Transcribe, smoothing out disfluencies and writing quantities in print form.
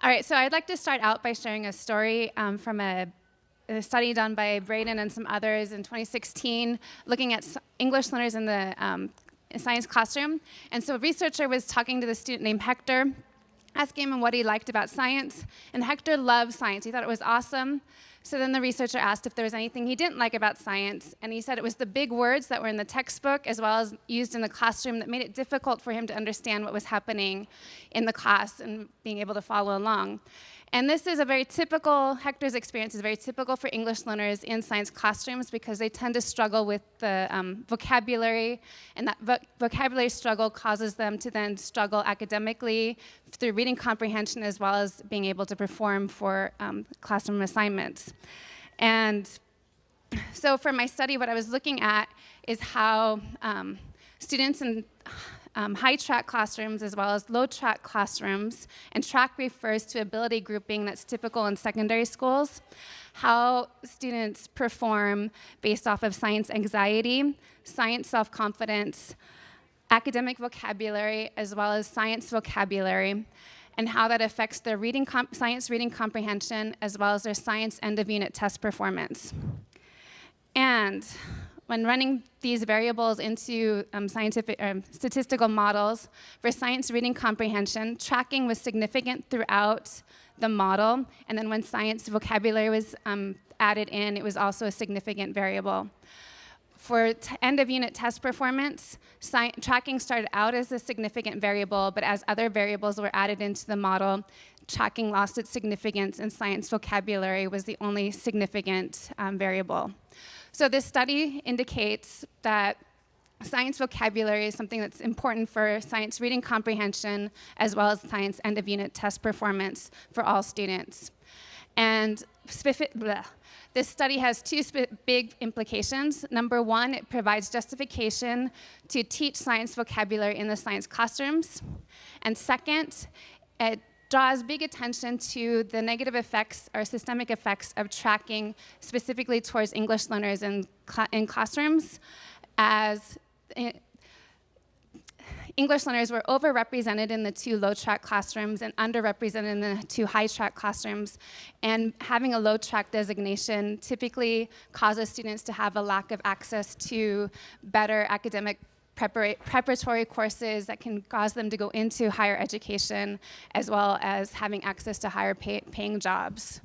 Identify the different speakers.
Speaker 1: All right, so I'd like to start out by sharing a story from a study done by Braden and some others in 2016, looking at English learners in the science classroom. And so a researcher was talking to the student named Hector, asking him what he liked about science. And Hector loved science. He thought it was awesome. So then the researcher asked if there was anything he didn't like about science. And he said it was the big words that were in the textbook as well as used in the classroom that made it difficult for him to understand what was happening in the class and being able to follow along. And this is a very typical, Hector's experience is very typical for English learners in science classrooms because they tend to struggle with the vocabulary, and that vocabulary struggle causes them to then struggle academically through reading comprehension as well as being able to perform for classroom assignments. And so for my study, what I was looking at is how students in high track classrooms as well as low track classrooms, and track refers to ability grouping that's typical in secondary schools, how students perform based off of science anxiety, science self-confidence, academic vocabulary, as well as science vocabulary, and how that affects their science reading comprehension as well as their science end of unit test performance. And when running these variables into statistical models for science reading comprehension, tracking was significant throughout the model. And then when science vocabulary was added in, it was also a significant variable. For end of unit test performance, tracking started out as a significant variable, but as other variables were added into the model, tracking lost its significance and science vocabulary was the only significant variable. So this study indicates that science vocabulary is something that's important for science reading comprehension as well as science end of unit test performance for all students. And this study has two big implications. Number one, it provides justification to teach science vocabulary in the science classrooms. And second, it draws big attention to the negative effects or systemic effects of tracking specifically towards English learners in classrooms, as English learners were overrepresented in the two low track classrooms and underrepresented in the two high track classrooms. And having a low track designation typically causes students to have a lack of access to better academic preparatory courses that can cause them to go into higher education, as well as having access to higher paying jobs.